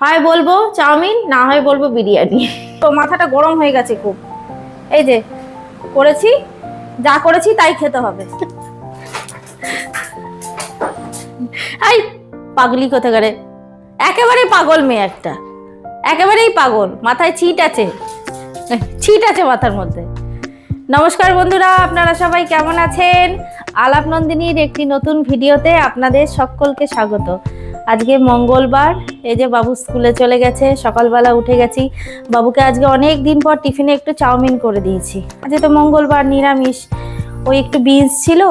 হয় বলবো চাউমিন, না হয় বলবো বিরিয়ানি। তো মাথাটা গরম হয়ে গেছে খুব। এই যে করেছি, যা করেছি তাই খেতে হবে। এই পাগলি কোথাকারে, একেবারেই পাগল মেয়ে একটা, একেবারেই পাগল, মাথায় ছিট আছে, ছিট আছে মাথার মধ্যে। নমস্কার বন্ধুরা, আপনারা সবাই কেমন আছেন? আলাপ নন্দিনীর একটি নতুন ভিডিওতে আপনাদের সকলকে স্বাগত। আজকে মঙ্গলবার, এই যে বাবু স্কুলে চলে গেছে, সকালবেলা উঠে গেছি। বাবুকে আজকে অনেক দিন পর টিফিনে একটু চাউমিন করে দিয়েছি। আজকে তো মঙ্গলবার, নিরামিষ। ওই একটু বিনস ছিল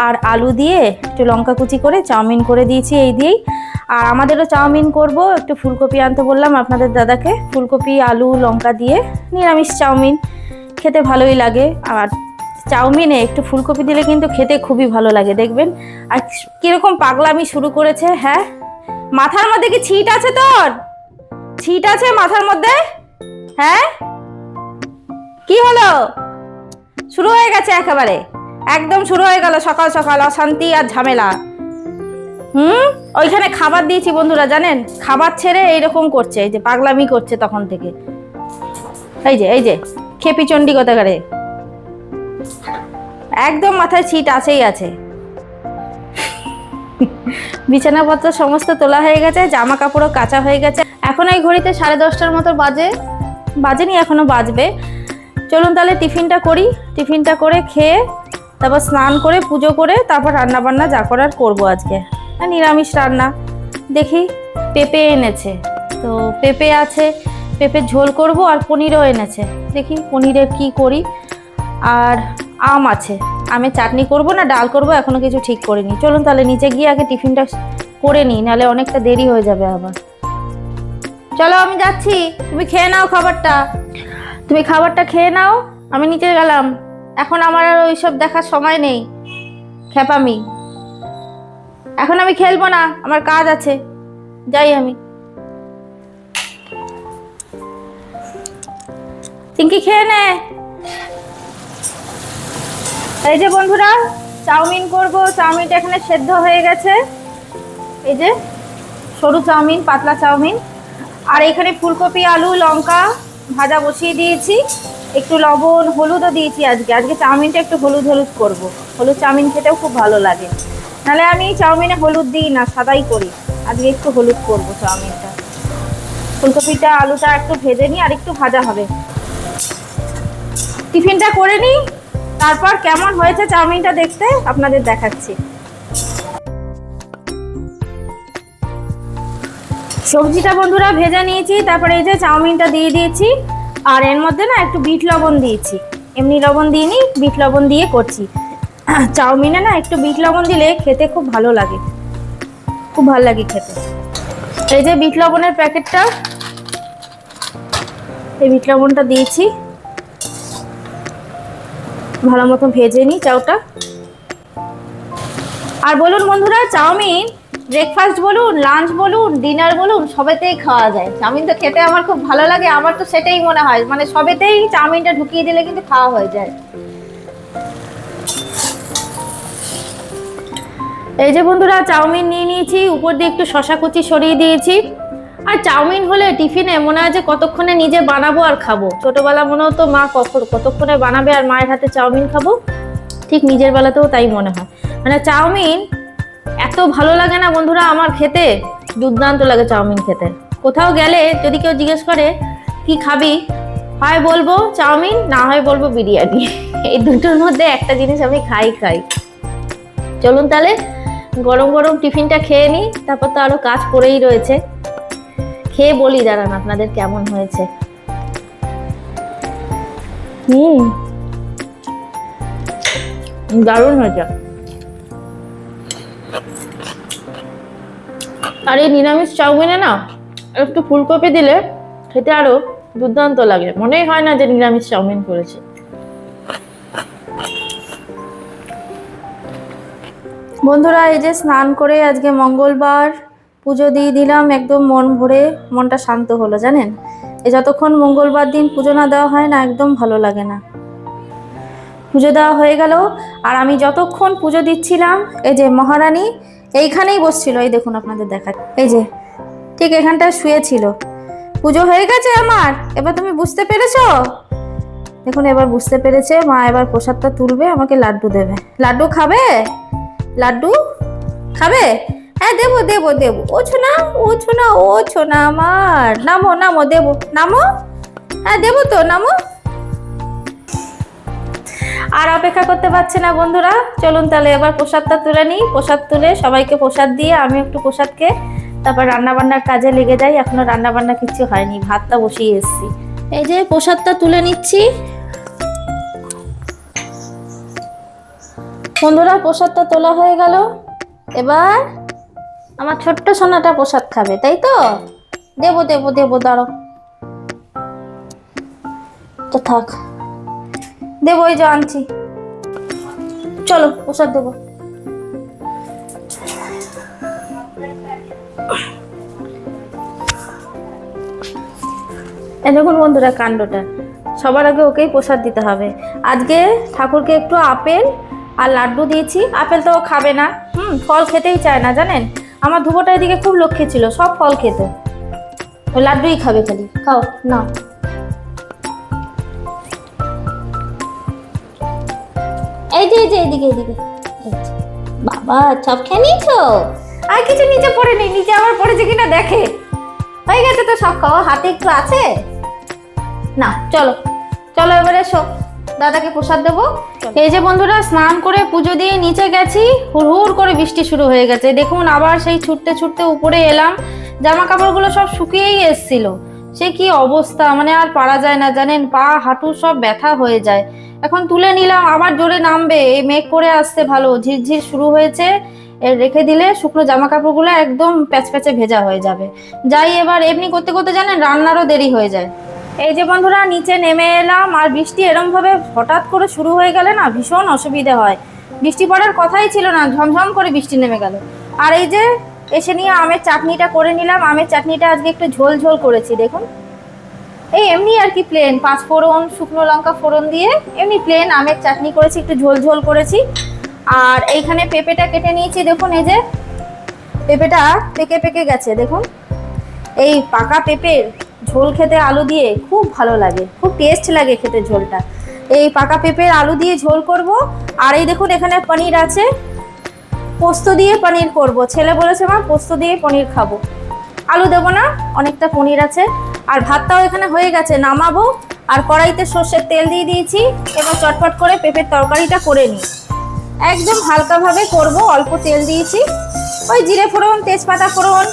আর আলু দিয়ে একটু লঙ্কা কুচি করে চাউমিন করে দিয়েছি এই দিয়েই। আর আমাদেরও চাউমিন করব, একটু ফুলকপি আনতে বললাম আপনাদের দাদাকে। ফুলকপি আলু লঙ্কা দিয়ে নিরামিষ চাউমিন খেতে ভালোই লাগে। আর চাউমিনে একটু ফুলকপি দিলে কিন্তু খেতে খুবই ভালো লাগে, দেখবেন। আর কিরকম পাগলামি শুরু করেছে। হ্যাঁ, মাথার মধ্যে কি ছিট আছে? তোর ছিট আছে মাথার মধ্যে? হ্যাঁ, কি হলো? শুরু হয়ে গেছে একেবারে, একদম শুরু হয়ে গেল সকাল সকাল অশান্তি আর ঝামেলা। ওইখানে খাবার দিয়েছি বন্ধুরা, জানেন, খাবার ছেড়ে এইরকম করছে, এই যে পাগলামি করছে তখন থেকে। এই যে খেপি চণ্ডী কোথাকারে, একদম মাথায় ছিট আছেই আছে। বিছানাপত্র সমস্ত তোলা হয়ে গেছে, জামা কাপড়ও কাচা হয়ে গেছে। এখন এই ঘড়িতে 10:30টার মতো বাজেনি, এখনো বাজবে। চলুন তাহলে টিফিনটা করি। টিফিনটা করে খেয়ে তারপর স্নান করে পুজো করে তারপর রান্না বান্না যা করার করবো। আজকে নিরামিষ রান্না। দেখি পেঁপে এনেছে, তো পেঁপে আছে, পেঁপের ঝোল করব। আর পনিরও এনেছে, দেখি পনিরের কি করি। আর আম আছে, আমের চাটনি করব না ডাল করব, এখনো কিছু ঠিক করিনি। চলুন তাহলে নিচে গিয়ে আগে টিফিনটা করে নিই, নাহলে অনেকটা দেরি হয়ে যাবে আবার। চলো আমি যাচ্ছি, তুমি খেয়ে নাও খাবারটা। তুমি খাবারটা খেয়ে নাও, আমি নিচে গেলাম। এখন আমার আর ওইসব দেখার সময় নেই, খেপামি। এখন আমি খেলবো না, আমার কাজ আছে, যাই আমি। চিঙ্কি খেয়ে নে। এই যে বন্ধুরা, চাউমিন করব। চাউমিনটা এখানে সেদ্ধ হয়ে গেছে, এই যে সরু চাউমিন, পাতলা চাউমিন। আর এখানে ফুলকপি আলু লঙ্কা ভাজা বসিয়ে দিয়েছি, একটু লবণ হলুদও দিয়েছি। আজকে চাউমিনটা একটু হলুদ হলুদ করব। হলুদ চাউমিন খেতেও খুব ভালো লাগে, নাহলে আমি চাউমিনে হলুদ দিই না, সাদাই করি। আজকে একটু হলুদ করব চাউমিনটা। ফুলকপিটা আলুটা একটু ভেজে নিই, আর একটু ভাজা হবে। টিফিনটা করে নিই, তারপর কেমন হয়েছে চাউমিনটা দেখতে আপনাদের দেখাচ্ছি। সবজিটা বন্ধুরা ভেজে নিয়েছি, তারপরে এই যে চাউমিনটা দিয়ে দিয়েছি। আর এর মধ্যে না একটু বিট লবণ দিয়েছি, এমনি লবণ দিইনি, বিট লবণ দিয়ে করছি। চাউমিনে না একটু বিট লবণ দিলে খেতে খুব ভালো লাগে, খুব ভালো লাগে খেতে। এই যে বিট লবণের প্যাকেটটা, এই বিট লবণটা দিয়েছি। ভালো মতো ভেজে নিই চাউটা। আর বলুন বন্ধুরা, চাউমিন ব্রেকফাস্ট বলুন, লাঞ্চ বলুন, ডিনার বলুন, সবেতেই খাওয়া যায়। চাউমিন তো খেতে আমার খুব ভালো লাগে, আমার তো সেটাই মনে হয়, মানে সবেতেই চাউমিনটা ঢুকিয়ে দিলে কিন্তু খাওয়া হয়ে যায়। এই যে বন্ধুরা, চাউমিন নিয়ে নিয়েছি, উপর দিয়ে একটু শসা কুচি সরিয়ে দিয়েছি। আর চাউমিন হলে টিফিনে মনে হয় যে কতক্ষণে নিজে বানাবো আর খাবো। ছোটবেলা মনে হতো মা কতক্ষণে বানাবে আর মায়ের হাতে চাউমিন খাবো, ঠিক নিজের বেলাতেও তাই মনে হয়। মানে চাউমিন এত ভালো লাগে না বন্ধুরা আমার খেতে, দুর্দান্ত লাগে চাউমিন খেতে। কোথাও গেলে যদি কেউ জিজ্ঞেস করে কি খাবি, হয় বলবো চাউমিন, না হয় বলবো বিরিয়ানি। এই দুটোর মধ্যে একটা জিনিস আমি খাই। চলুন তাহলে গরম গরম টিফিনটা খেয়ে নিই, তারপর তো আরো কাজ পড়েই রয়েছে। খেয়ে বলি দাঁড়ান আপনাদের কেমন হয়েছে। দারুণ হয়েছে। আর এই নিরামিষ চাউমিনে না একটু ফুলকপি দিলে খেতে আরো দুর্দান্ত লাগে, মনেই হয় না যে নিরামিষ চাউমিন করেছে। বন্ধুরা, এই যে স্নান করে আজকে মঙ্গলবার পুজো দিয়ে দিলাম, একদম মন ভরে, মনটা শান্ত হলো। জানেন, এই যতক্ষণ মঙ্গলবার দিন পুজো না দেওয়া হয় না, একদম ভালো লাগে না। পুজো দেওয়া হয়ে গেল, আর আমি যতক্ষণ পুজো দিচ্ছিলাম, এই যে মহারানী এইখানেই বসছিল, এই দেখুন আপনাদের দেখা, এই যে ঠিক এখানটায় শুয়েছিল। পুজো হয়ে গেছে আমার, এবার তুমি বুঝতে পেরেছো? দেখুন এবার বুঝতে পেরেছে। মা এবার প্রসাদটা তুলবে, আমাকে লাড্ডু দেবে। লাড্ডু খাবে? লাড্ডু খাবে? হ্যাঁ দেবো দেবো দেবো। ও ছোনা, ও ছোনা, ও ছোনা আমার, নামো নামো, দেবো, নামো। হ্যাঁ দেবো তো, নামো। আর অপেক্ষা করতে পারছে না বন্ধুরা, চলুন তাহলে এবার প্রসাদটা তুলে নিই। প্রসাদ তুলে সবাইকে প্রসাদ দিয়ে আমি একটু প্রসাদ খেয়ে তারপর রান্নাবান্নার কাজে লেগে যাই। এখনো রান্নাবান্না কিছু হয়নি, ভাতটা বসিয়ে এসেছি। এই যে প্রসাদটা তুলে নিচ্ছি বন্ধুরা। প্রসাদটা তোলা হয়ে গেল। এবার আমার ছোট্ট সোনাটা প্রসাদ খাবে, তাই তো? দেবো দেবো দেবো, দাঁড়ো তো, থাক দেবো, এই যে আনছি, চলো প্রসাদ দেবো। দেখুন বন্ধুরা কাণ্ডটা, সবার আগে ওকেই প্রসাদ দিতে হবে। আজকে ঠাকুরকে একটু আপেল আর লাড্ডু দিয়েছি। আপেল তো ও খাবে না, ফল খেতেই চায় না জানেন। আমার ধুবোটা এদিকে খুব লক্ষ্মী ছিল, সব ফল খেত, ওই লাড্ডুই খাবে খালি। খাও না, এই যে এই যে এদিকে এদিকে। বাবা সব খেয়ে নিয়েছো? আর কিছু নিচে পড়ে নেই, নিচে আবার পড়েছে কিনা দেখে। হয়ে গেছে তো সব খাওয়া, হাতে একটু আছে না। চলো চলো এবার এসো, দাদাকে প্রসাদ দেবো। এই যে বন্ধুরা স্নান করে পুজো দিয়ে নিচে গেছি, হুড় করে বৃষ্টি শুরু হয়ে গেছে। দেখুন আবার সেই ছুটতে ছুটতে উপরে এলাম। জামা কাপড়গুলো সব শুকিয়েই এসছিল, সে কি অবস্থা, মানে আর পারা যায় না জানেন। পা হাঁটু সব ব্যথা হয়ে যায়। এখন তুলে নিলাম, আবার জোরে নামবে। এই মেঘ করে আসতে ভালো, ঝিরঝির শুরু হয়েছে। রেখে দিলে শুকনো জামা কাপড়গুলো একদম প্যাচপ্যাচে ভেজা হয়ে যাবে। যাই এবার, এমনি করতে করতে জানেন রান্নারও দেরি হয়ে যায়। এই যে বন্ধুরা নিচে নেমে এলাম, আর বৃষ্টি এরমভাবে হঠাৎ করে শুরু হয়ে গেলে না ভীষণ অসুবিধে হয়। বৃষ্টি পড়ার কথাই ছিল না, ঝমঝম করে বৃষ্টি নেমে গেল। আর এই যে এসে নিয়ে আমের চাটনিটা করে নিলাম। আমের চাটনিটা আজকে একটু ঝোল ঝোল করেছি দেখুন। এই এমনি আর কি প্লেন, 5 ফোড়ন শুকনো লঙ্কা ফোড়ন দিয়ে এমনি প্লেন আমের চাটনি করেছি, একটু ঝোল ঝোল করেছি। আর এইখানে পেঁপেটা কেটে নিয়েছি দেখুন। এই যে পেঁপেটা পেকে পেকে গেছে দেখুন। এই পাকা পেঁপের ঝোল খেতে আলু দিয়ে খুব ভালো লাগে, খুব টেস্ট লাগে খেতে ঝোলটা। এই পাকা পেঁপের আলু দিয়ে ঝোল করব। আর এই দেখুন এখানে পনির আছে, পোস্ত দিয়ে পনির করব। ছেলে বলেছে মা পোস্ত দিয়ে পনির খাবো, আলু দেবো না, অনেকটা পনির আছে। আর ভাতটাও এখানে হয়ে গেছে, নামাবো। আর কড়াইতে সর্ষের তেল দিয়ে দিয়েছি। এবার চটপট করে পেঁপের তরকারিটা করে নিই। একদম হালকাভাবে করব, অল্প তেল দিয়েছি। ওই জিরে ফোড়ন, তেজপাতা ফোড়ন,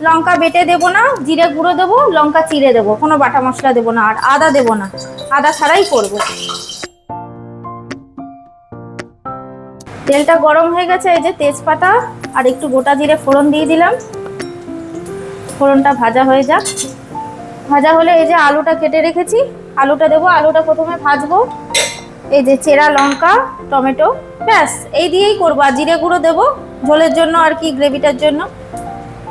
লঙ্কা বেটে দেবো না, জিরে গুঁড়ো দেবো, লঙ্কা চিড়ে দেবো, কোনো বাটা মশলা দেবো না। আর আদা দেবো না, আদা ছাড়াই করব। তেলটা গরম হয়ে গেছে, এই যে তেজপাতা আর একটু গোটা জিরে ফোড়ন দিয়ে দিলাম। ফোড়নটা ভাজা হয়ে যাক। ভাজা হলে এই যে আলুটা কেটে রেখেছি, আলুটা দেবো। আলুটা প্রথমে ভাজবো। এই যে চেরা লঙ্কা, টমেটো, ব্যাস এই দিয়েই করবো। আর জিরে গুঁড়ো দেবো ঝোলের জন্য আর কি, গ্রেভিটার জন্য।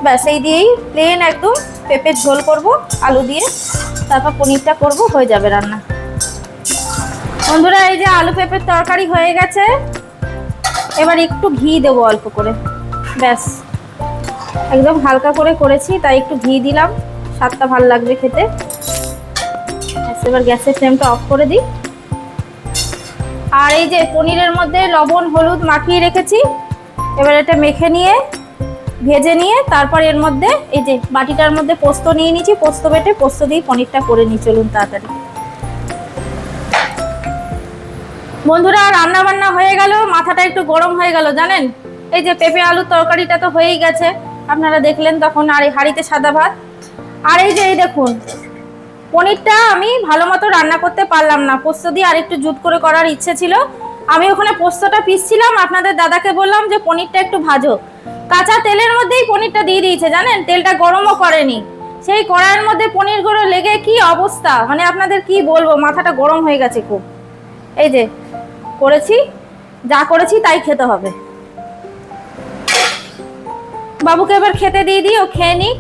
ব্যাস এই দিয়েই প্লেন একদম পেঁপের ঝোল করব আলু দিয়ে, তারপর পনিরটা করব, হয়ে যাবে রান্না। বন্ধুরা এই যে আলু পেঁপের তরকারি হয়ে গেছে। এবার একটু ঘি দেবো অল্প করে, ব্যাস একদম হালকা করে করেছি তাই একটু ঘি দিলাম, স্বাদটা ভালো লাগবে খেতে। এবার গ্যাসের ফ্লেমটা অফ করে দিই। আর এই যে পনিরের মধ্যে লবণ হলুদ মাখিয়ে রেখেছি, এবার এটা মেখে নিয়ে ভেজে নিয়ে তারপর এর মধ্যে এই যে বাটিটার মধ্যে পোস্ত নিয়ে নিয়েছি, পোস্ত বেটে পোস্ত দিয়ে পনিরটা করে নিই। চলুন তাড়াতাড়ি। বন্ধুরা রান্না বান্না হয়ে গেল, মাথাটা একটু গরম হয়ে গেল জানেন। এই যে পেঁপে আলুর তরকারিটা তো হয়েই গেছে, আপনারা দেখলেন তখন। আর এই হাঁড়িতে সাদা ভাত। আর এই যে এই দেখুন পনিরটা আমি ভালো মতো রান্না করতে পারলাম না, পোস্ত দিয়ে আর একটু জুত করে করার ইচ্ছে ছিল। আমি ওখানে পোস্তটা পিসছিলাম, আপনাদের দাদাকে বললাম যে পনিরটা একটু ভাজো। কাঁচা তেলের মধ্যেই পনিরটা দিয়ে দিয়েছে জানেন, তেলটা গরমও করেনি। সেই কড়াইয়ের মধ্যে পনিরগুলো লেগে কি অবস্থা, মানে আপনাদের কি বলবো, মাথাটা গরম হয়ে গেছে খুব। এই যে করেছি, যা করেছি তাই খেতে হবে। বাবুকে এবার খেতে দিয়ে দিই, ও খেয়ে নিক,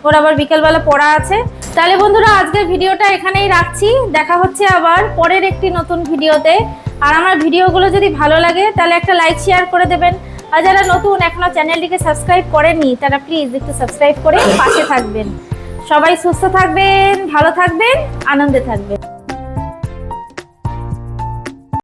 ওর আবার বিকেলবেলা পড়া আছে। তাহলে বন্ধুরা আজকের ভিডিওটা এখানেই রাখছি, দেখা হচ্ছে আবার পরের একটি নতুন ভিডিওতে। আর আমার ভিডিওগুলো যদি ভালো লাগে তাহলে একটা লাইক শেয়ার করে দেবেন। আর যারা নতুন এখনো চ্যানেলটিকে সাবস্ক্রাইব করেননি তারা প্লিজ একটু সাবস্ক্রাইব করে পাশে থাকবেন। সবাই সুস্থ থাকবেন, ভালো থাকবেন, আনন্দে থাকবেন।